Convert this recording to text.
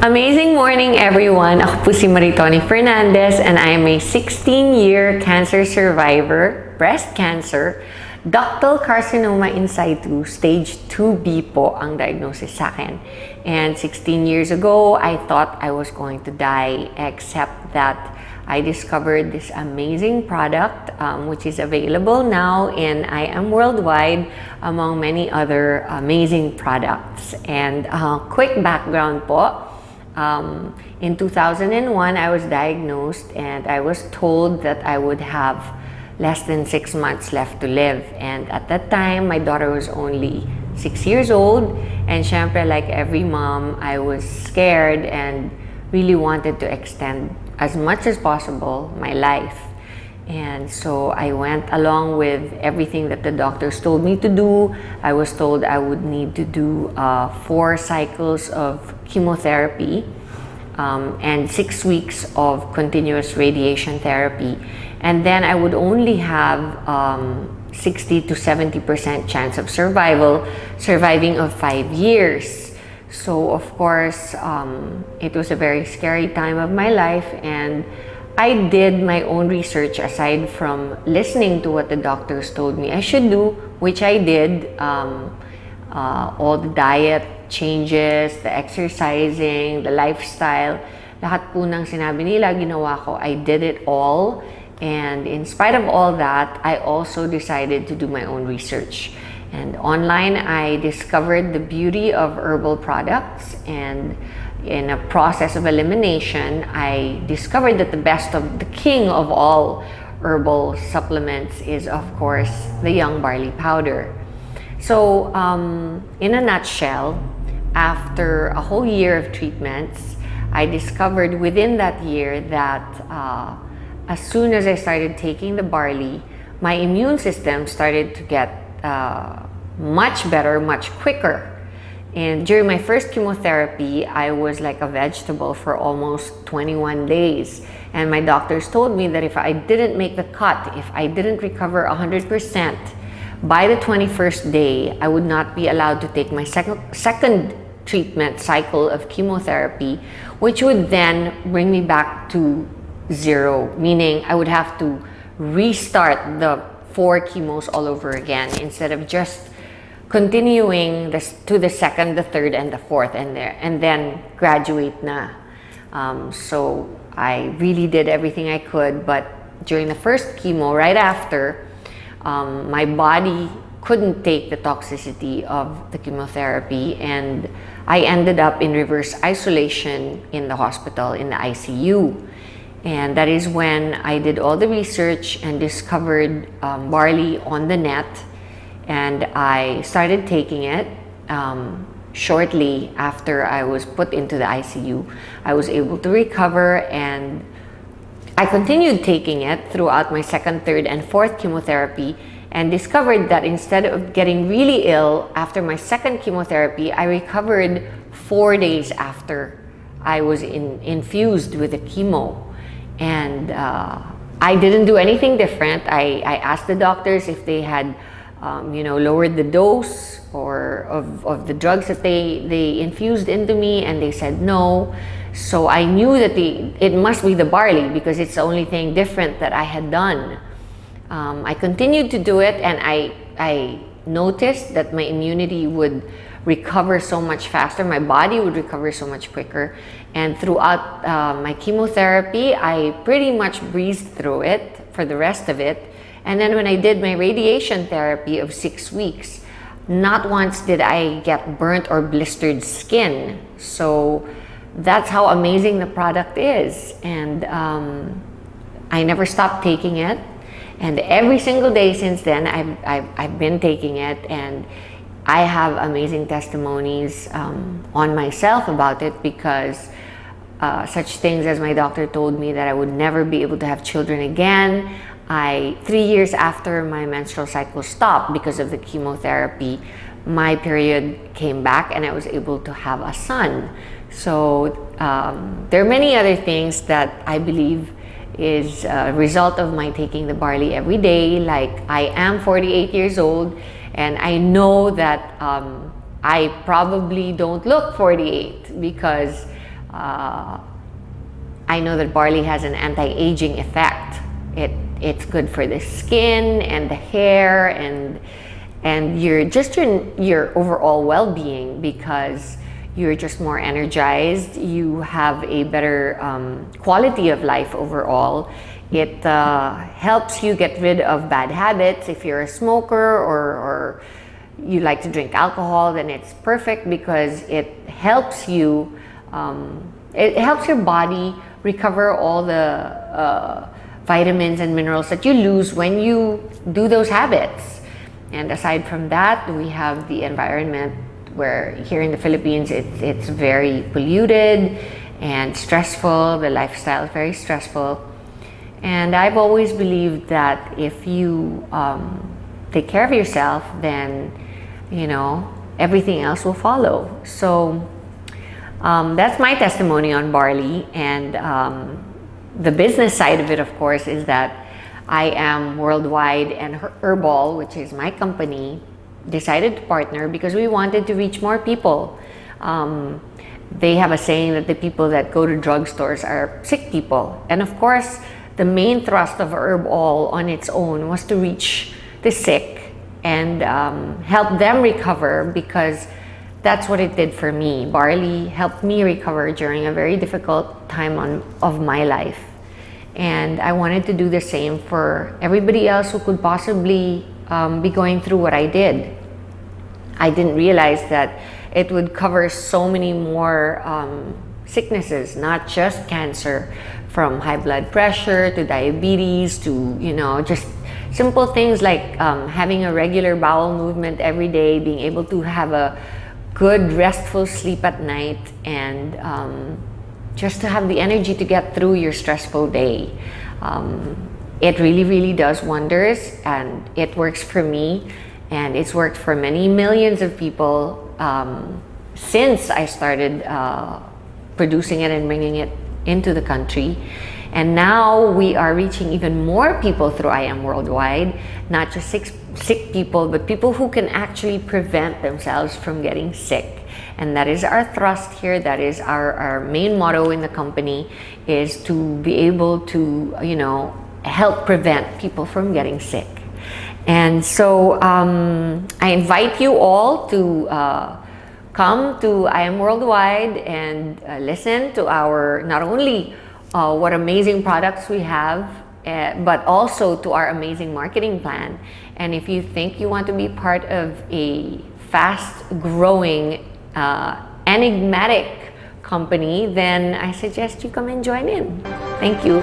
Amazing morning, everyone! Ako po si Maritoni Fernandez and I am a 16-year cancer survivor, breast cancer, ductal carcinoma in situ, stage 2B po ang diagnosis sa akin. And 16 years ago, I thought I was going to die, except that I discovered this amazing product which is available now in IAM worldwide among many other amazing products. And quick background po. In 2001, I was diagnosed and I was told that I would have less than 6 months left to live. And at that time, my daughter was only 6 years old. And syempre, like every mom, I was scared and really wanted to extend as much as possible my life. And so I went along with everything that the doctors told me to do. I was told I would need to do 4 cycles of chemotherapy and 6 weeks of continuous radiation therapy. And then I would only have 60 to 70% chance of surviving of 5 years. So of course, it was a very scary time of my life, and I did my own research aside from listening to what the doctors told me I should do, which I did. All the diet changes, the exercising, the lifestyle, lahat po ng sinabi nila, ginawa ko. I did it all. And in spite of all that, I also decided to do my own research. And online, I discovered the beauty of herbal products, and in a process of elimination, I discovered that the king of all herbal supplements is, of course, the young barley powder. So, in a nutshell, after a whole year of treatments, I discovered within that year that as soon as I started taking the barley, my immune system started to get much better, much quicker. And during my first chemotherapy, I was like a vegetable for almost 21 days. And my doctors told me that if I didn't make the cut, if I didn't recover 100%, by the 21st day, I would not be allowed to take my second treatment cycle of chemotherapy, which would then bring me back to 0, meaning I would have to restart the 4 chemos all over again instead of just continuing to the second, the third, and the fourth, and then graduate na. So I really did everything I could, but during the first chemo, right after, my body couldn't take the toxicity of the chemotherapy, and I ended up in reverse isolation in the hospital, in the ICU. And that is when I did all the research and discovered barley on the net. And I started taking it. Shortly after I was put into the ICU, I was able to recover, and I continued taking it throughout my second, third, and fourth chemotherapy, and discovered that instead of getting really ill after my second chemotherapy, I recovered 4 days after I was infused with the chemo. And I didn't do anything different. I asked the doctors if they had lowered the dose or of the drugs that they infused into me, and they said no. So I knew that it must be the barley, because it's the only thing different that I had done. I continued to do it, and I noticed that my immunity would recover so much faster, my body would recover so much quicker. And throughout my chemotherapy, I pretty much breezed through it for the rest of it. And then when I did my radiation therapy of 6 weeks, not once did I get burnt or blistered skin. So that's how amazing the product is. And I never stopped taking it. And every single day since then, I've been taking it, and I have amazing testimonies on myself about it, because such things as my doctor told me that I would never be able to have children again. 3 years after my menstrual cycle stopped because of the chemotherapy, my period came back and I was able to have a son. So there are many other things that I believe is a result of my taking the barley every day. Like, I am 48 years old, and I know that I probably don't look 48 because I know that barley has an anti-aging effect. It's good for the skin and the hair and your overall well-being, because you're just more energized. You have a better quality of life overall. It helps you get rid of bad habits. If you're a smoker or you like to drink alcohol, then it's perfect because it helps you. It helps your body recover all the vitamins and minerals that you lose when you do those habits. And aside from that, we have the environment, where here in the Philippines it's very polluted and stressful. The lifestyle is very stressful. And I've always believed that if you take care of yourself, then everything else will follow. So that's my testimony on barley. And the business side of it, of course, is that IAM Worldwide and Herbal, which is my company, decided to partner because we wanted to reach more people. They have a saying that the people that go to drugstores are sick people. And of course, the main thrust of Herbal on its own was to reach the sick and help them recover, because that's what it did for me. Barley helped me recover during a very difficult time of my life. And I wanted to do the same for everybody else who could possibly be going through what I did. I didn't realize that it would cover so many more sicknesses, not just cancer, from high blood pressure to diabetes to, just simple things like having a regular bowel movement every day, being able to have a good restful sleep at night, and just to have the energy to get through your stressful day. It really, really does wonders, and it works for me, and it's worked for many millions of people since I started producing it and bringing it into the country. And now we are reaching even more people through IAM Worldwide, not just sick people, but people who can actually prevent themselves from getting sick. And that is our thrust here. That is our main motto in the company, is to be able to, help prevent people from getting sick. And so I invite you all to come to IAM Worldwide and listen to our, not only what amazing products we have, but also to our amazing marketing plan. And if you think you want to be part of a fast-growing, enigmatic company, then I suggest you come and join in. Thank you.